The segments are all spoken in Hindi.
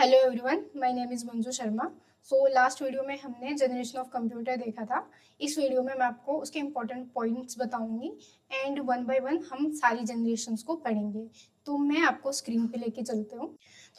Hello everyone, my name is Manju Sharma. So last video में हमने जनरेशन ऑफ कंप्यूटर देखा था। इस वीडियो में मैं आपको उसके इम्पोर्टेंट पॉइंट्स बताऊंगी एंड वन बाय वन हम सारी जनरेशन्स को पढ़ेंगे। तो मैं आपको स्क्रीन पे लेके चलती हूँ।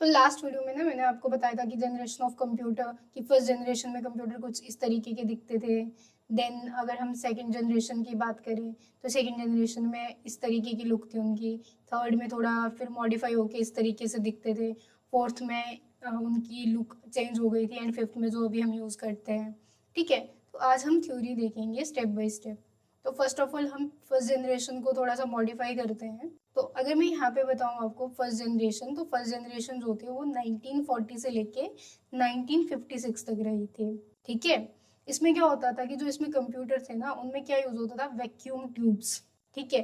तो लास्ट वीडियो में ना मैंने आपको बताया था कि जनरेशन ऑफ कंप्यूटर की फर्स्ट जनरेशन में कंप्यूटर कुछ इस तरीके के दिखते थे। देन अगर हम सेकेंड जनरेशन की बात करें तो सेकेंड जनरेशन में इस तरीके की लुक थी उनकी। थर्ड में थोड़ा फिर मॉडिफाई होके इस तरीके से दिखते थे। फोर्थ में उनकी लुक चेंज हो गई थी एंड फिफ्थ में जो अभी हम यूज़ करते हैं। ठीक है, तो आज हम थ्योरी देखेंगे स्टेप बाय स्टेप। तो फर्स्ट ऑफ ऑल हम फर्स्ट जनरेशन को थोड़ा सा मॉडिफाई करते हैं। तो अगर मैं यहाँ पे बताऊँ आपको फर्स्ट जनरेशन, तो फर्स्ट जनरेशन जो थी वो 1940 से लेके 1956 तक रही थी। ठीक है, इसमें क्या होता था कि जो इसमें कंप्यूटर थे ना उनमें क्या यूज़ होता था, वैक्यूम ट्यूब्स। ठीक है,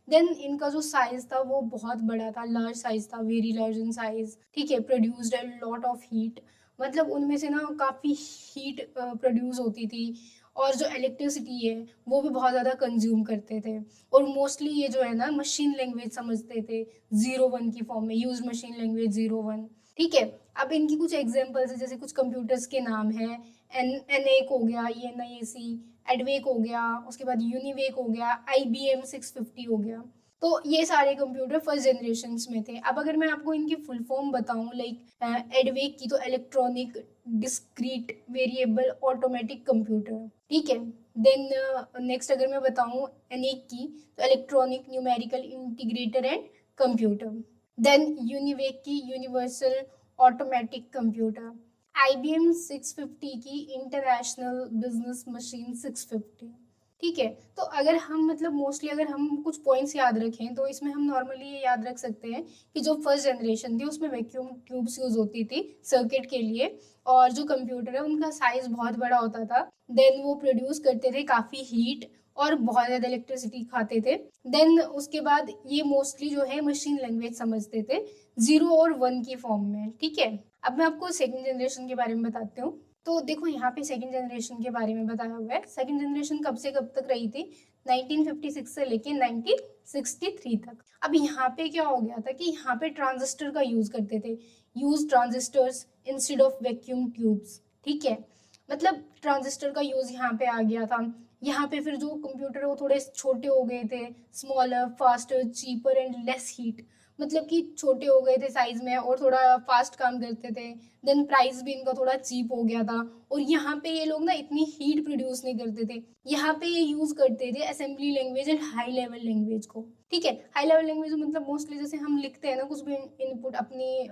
देन इनका जो साइज था वो बहुत बड़ा था, लार्ज साइज था, वेरी लार्ज इन साइज। ठीक है, produced a lot of heat, मतलब उनमें से ना काफ़ी हीट प्रोड्यूस होती थी और जो इलेक्ट्रिसिटी है वो भी बहुत ज़्यादा कंज्यूम करते थे। और मोस्टली ये जो है ना मशीन लैंग्वेज समझते थे, 0 1 की फॉर्म में यूज मशीन लैंग्वेज 0 1। ठीक है, अब इनकी कुछ एग्जांपल्स है, जैसे कुछ कंप्यूटर्स के नाम है। एन एक हो गया, ENIAC, एडवेक हो गया, उसके बाद यूनिवेक हो गया, IBM 650 हो गया। तो ये सारे कंप्यूटर फर्स्ट जनरेशन में थे। अब अगर मैं आपको इनकी फुल फॉर्म बताऊं, लाइक एडवेक की तो electronic discrete variable automatic computer. ठीक है, देन नेक्स्ट अगर मैं बताऊं एनएक की तो electronic numerical integrator and computer. Then UNIVAC की यूनिवर्सल ऑटोमेटिक कंप्यूटर। IBM 650 की इंटरनेशनल बिजनेस मशीन 650। ठीक है, तो अगर हम मतलब मोस्टली अगर हम कुछ पॉइंट्स याद रखें तो इसमें हम नॉर्मली ये याद रख सकते हैं कि जो फर्स्ट जनरेशन थी उसमें वैक्यूम ट्यूब्स यूज होती थी सर्किट के लिए, और जो कंप्यूटर है उनका साइज बहुत बड़ा होता था। देन वो प्रोड्यूस करते थे काफ़ी हीट और बहुत ज़्यादा इलेक्ट्रिसिटी खाते थे। देन उसके बाद ये मोस्टली जो है मशीन लैंग्वेज समझते थे, 0 और 1 की फॉर्म में। ठीक है, अब मैं आपको सेकेंड जनरेशन के बारे में बताती हूँ। तो देखो यहाँ पे सेकेंड जनरेशन के बारे में बताया हुआ है। सेकेंड जनरेशन कब से कब तक रही थी, 1956 से लेके 1963 तक। अब यहाँ पे क्या हो गया था कि यहाँ पे ट्रांजिस्टर का यूज करते थे, use transistors instead of vacuum tubes. ठीक है, मतलब ट्रांजिस्टर का यूज यहाँ पे आ गया था। यहाँ पे फिर जो कंप्यूटर है वो थोड़े छोटे हो गए थे, smaller, faster, cheaper and less heat, मतलब कि छोटे हो गए थे साइज में और थोड़ा फास्ट काम करते थे। देन प्राइस भी इनका थोड़ा चीप हो गया था। और यहाँ पे ये लोग ना इतनी हीट प्रोड्यूस नहीं करते थे। यहाँ पे ये यूज करते थे assembly language and high level language को। ठीक है, हाई लेवल लैंग्वेज मतलब मोस्टली जैसे हम लिखते हैं ना कुछ भी इनपुट अपनी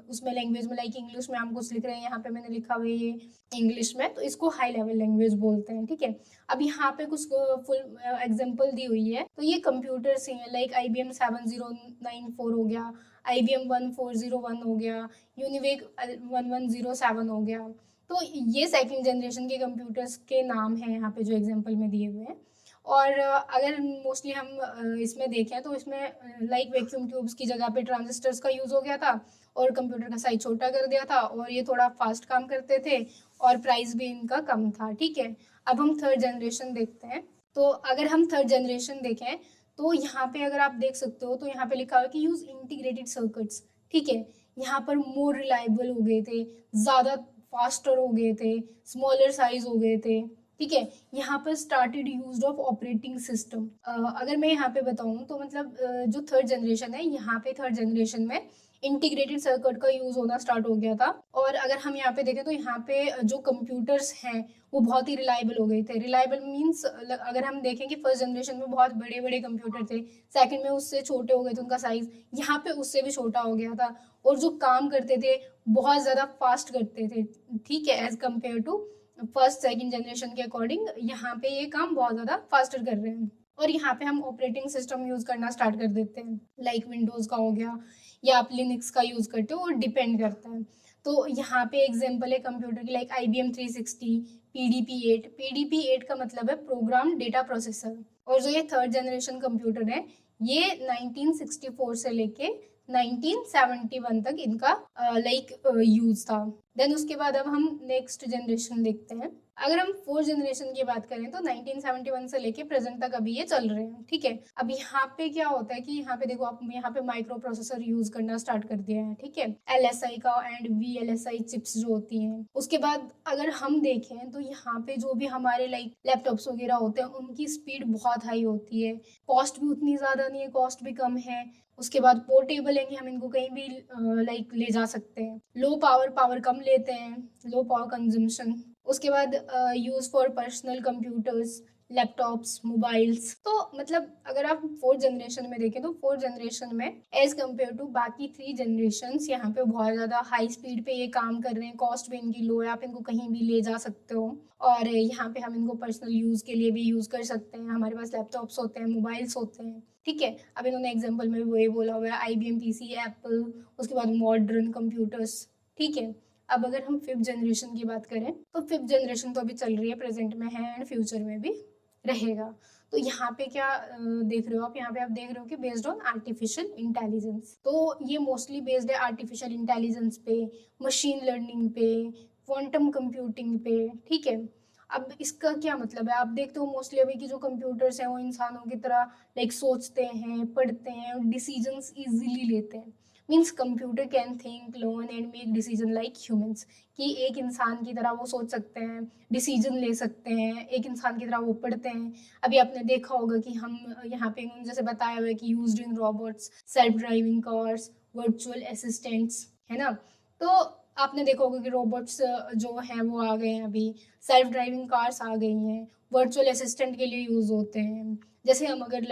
उसमें लैंग्वेज में, लाइक इंग्लिश में हम कुछ लिख रहे हैं, यहाँ पे मैंने लिखा हुआ है ये इंग्लिश में, तो इसको हाई लेवल लैंग्वेज बोलते हैं। ठीक है, अब यहाँ पे कुछ फुल एग्जांपल दी हुई है। तो ये कंप्यूटर्स ही हैं, लाइक IBM 7094 हो गया, IBM 1401 हो गया, यूनिवेक 1107 हो गया। तो ये सेकंड जनरेशन के कंप्यूटर्स के नाम हैं यहाँ पे जो एग्जांपल में दिए हुए हैं। और अगर मोस्टली हम इसमें देखें तो इसमें लाइक वैक्यूम ट्यूब्स की जगह पे ट्रांजिस्टर्स का यूज हो गया था और कंप्यूटर का साइज छोटा कर दिया था और ये थोड़ा फास्ट काम करते थे और प्राइस भी इनका कम था। ठीक है, अब हम थर्ड जनरेशन देखते हैं। तो अगर हम थर्ड जनरेशन देखें तो यहाँ पे अगर आप देख सकते हो तो यहाँ पे लिखा हुआ है कि यूज इंटीग्रेटेड सर्किट्स। ठीक है, यहाँ पर मोर रिलायबल हो गए थे, ज़्यादा फास्टर हो गए थे, स्मॉलर साइज हो गए थे। ठीक है, यहाँ पर started use of operating system. अगर मैं यहाँ पे बताऊँ तो मतलब जो थर्ड जनरेशन है, यहाँ पे थर्ड जनरेशन में इंटीग्रेटेड सर्किट का यूज होना स्टार्ट हो गया था। और अगर हम यहाँ पे देखें तो यहाँ पे जो कंप्यूटर्स हैं वो बहुत ही रिलायबल हो गए थे। रिलायबल मीन्स अगर हम देखें कि फर्स्ट जनरेशन में बहुत बड़े बड़े कंप्यूटर थे, सेकंड में उससे छोटे हो गए थे उनका साइज, यहाँ पे उससे भी छोटा हो गया था। और जो काम करते थे बहुत ज़्यादा फास्ट करते थे। ठीक है, as compared to first second generation के अकॉर्डिंग यहाँ पे ये काम बहुत ज़्यादा फास्टर कर रहे हैं। और यहाँ पे हम ऑपरेटिंग सिस्टम यूज़ करना स्टार्ट कर देते हैं, लाइक विंडोज़ का हो गया या आप लिनक्स का यूज़ करते हो, और डिपेंड करता है। तो यहाँ पे एग्जांपल है कंप्यूटर की, लाइक IBM 360, PDP-8। PDP-8 का मतलब है प्रोग्राम डेटा प्रोसेसर। और जो ये थर्ड जनरेशन कंप्यूटर है ये 1964 से लेके 1971 तक इनका लाइक यूज था। देन उसके बाद अब हम नेक्स्ट जनरेशन देखते हैं। अगर हम फोर्थ जनरेशन की बात करें तो 1971 से लेके प्रेजेंट तक अभी ये चल रहे हैं, ठीक है। अब यहाँ पे क्या होता है कि यहाँ पे देखो, आप यहाँ पे माइक्रो प्रोसेसर यूज करना स्टार्ट कर दिया है, ठीक है। LSI का एंड VLSI चिप्स जो होती हैं। उसके बाद अगर हम देखें तो यहाँ पे जो भी हमारे लाइक लैपटॉप्स वगैरह होते हैं उनकी स्पीड बहुत हाई होती है, कॉस्ट भी उतनी ज्यादा नहीं है, कॉस्ट भी कम है। उसके बाद पोर्टेबल है कि हम इनको कहीं भी लाइक ले जा सकते हैं। लो पावर, पावर कम लेते हैं, लो पावर कंजम्पशन। उसके बाद use for personal computers, laptops, mobiles. तो मतलब अगर आप फोर्थ जनरेशन में देखें तो फोर्थ जनरेशन में एज कम्पेयर टू बाकी 3 जनरेशन यहाँ पे बहुत ज्यादा हाई स्पीड पे ये काम कर रहे हैं, कॉस्ट भी इनकी लो है, आप इनको कहीं भी ले जा सकते हो। और यहाँ पे हम इनको पर्सनल यूज के लिए भी यूज कर सकते हैं, हमारे पास लैपटॉप्स होते हैं, मोबाइल्स होते हैं, ठीक है। अब इन्होंने एग्जाम्पल में वही बोला हुआ है, IBM PC, एप्पल, उसके बाद मॉडर्न कंप्यूटर्स, ठीक है। अब अगर हम फिफ्थ जनरेशन की बात करें तो फिफ्थ जनरेशन तो अभी चल रही है, प्रेजेंट में है एंड फ्यूचर में भी रहेगा। तो यहाँ पे क्या देख रहे हो आप, यहाँ पे आप देख रहे हो कि बेस्ड ऑन आर्टिफिशियल इंटेलिजेंस। तो ये मोस्टली बेस्ड है आर्टिफिशियल इंटेलिजेंस पे, मशीन लर्निंग पे, क्वांटम कंप्यूटिंग पे, ठीक है। अब इसका क्या मतलब है, आप देखते हो मोस्टली अभी की जो कंप्यूटर्स हैं वो इंसानों की तरह लाइक सोचते हैं, पढ़ते हैं और डिसीजंस इजीली लेते हैं। Means computer can think, learn and make decision like humans, कि एक इंसान की तरह वो सोच सकते हैं, डिसीजन ले सकते हैं, एक इंसान की तरह वो पढ़ते हैं। अभी आपने देखा होगा कि हम यहाँ पे इन्होंने जैसे बताया हुआ है कि used in robots, self driving cars, virtual assistants, है ना। तो आपने देखा होगा कि रोबोट्स जो हैं वो आ गए हैं, अभी सेल्फ ड्राइविंग कार्स आ गई हैं, वर्चुअल असिस्टेंट के लिए यूज होते हैं। जैसे हम अगर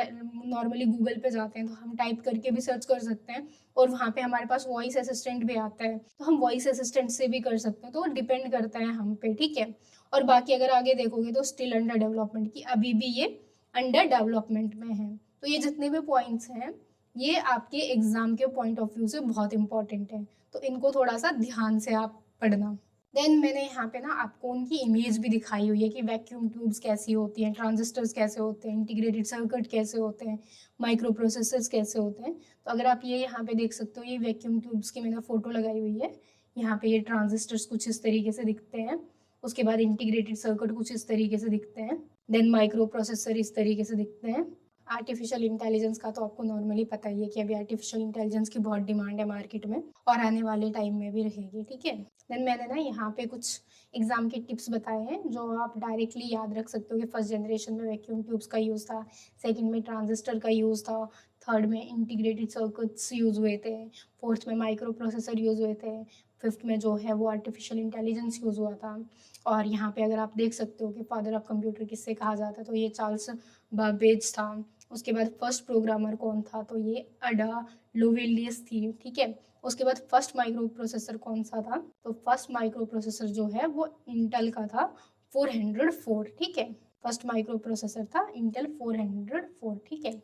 नॉर्मली गूगल पे जाते हैं तो हम टाइप करके भी सर्च कर सकते हैं और वहाँ पे हमारे पास वॉइस असिस्टेंट भी आता है, तो हम वॉइस असिस्टेंट से भी कर सकते हैं। तो डिपेंड करता है हम पे, ठीक है। और बाकी अगर आगे देखोगे तो स्टिल अंडर डेवलपमेंट, की अभी भी ये अंडर डेवलपमेंट में है। तो ये जितने भी पॉइंट्स हैं ये आपके एग्जाम के पॉइंट ऑफ व्यू से बहुत इंपॉर्टेंट है, तो इनको थोड़ा सा ध्यान से आप पढ़ना। देन मैंने यहाँ पे ना आपको उनकी इमेज भी दिखाई हुई है कि वैक्यूम ट्यूब्स कैसी होती हैं, ट्रांजिस्टर्स कैसे होते हैं, इंटीग्रेटेड सर्किट कैसे होते हैं, माइक्रो प्रोसेसर्स कैसे होते हैं। तो अगर आप ये यहाँ पे देख सकते हो, ये वैक्यूम ट्यूब्स की मैंने फोटो लगाई हुई है। यहाँ पे ये ट्रांजिस्टर्स कुछ इस तरीके से दिखते हैं, उसके बाद इंटीग्रेटेड सर्किट कुछ इस तरीके से दिखते हैं, देन माइक्रो प्रोसेसर इस तरीके से दिखते हैं। आर्टिफिशियल इंटेलिजेंस का तो आपको नॉर्मली पता ही है कि अभी आर्टिफिशियल इंटेलिजेंस की बहुत डिमांड है मार्केट में और आने वाले टाइम में भी रहेगी, ठीक है। देन मैंने ना यहाँ पे कुछ एग्जाम के टिप्स बताए हैं जो आप डायरेक्टली याद रख सकते हो कि फर्स्ट जनरेशन में वैक्यूम ट्यूब्स का यूज़ था, सेकंड में ट्रांजिस्टर का यूज़ था, थर्ड में इंटीग्रेटेड सर्किट्स यूज़ हुए थे, फोर्थ में माइक्रो प्रोसेसर यूज़ हुए थे, फिफ्थ में जो है वो आर्टिफिशियल इंटेलिजेंस यूज़ हुआ था। और यहाँ पे अगर आप देख सकते हो कि फादर ऑफ कंप्यूटर किससे कहा जाता है, तो ये चार्ल्स बाबेज था। उसके बाद फर्स्ट प्रोग्रामर कौन था, तो ये अडा लोवेलियस थी, ठीक है। उसके बाद फर्स्ट माइक्रो प्रोसेसर कौन सा था, तो फर्स्ट माइक्रो प्रोसेसर जो है वो इंटेल का था 404, ठीक है। फर्स्ट माइक्रो प्रोसेसर था इंटेल 404, ठीक है।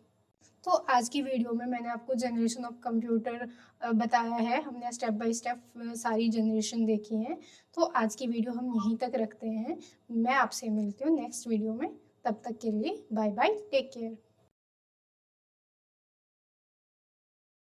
तो आज की वीडियो में मैंने आपको जनरेशन ऑफ कंप्यूटर बताया है, हमने स्टेप बाय स्टेप सारी जनरेशन देखी है। तो आज की वीडियो हम यहीं तक रखते हैं, मैं आपसे मिलती हूँ नेक्स्ट वीडियो में। तब तक के लिए बाय बाय, टेक केयर।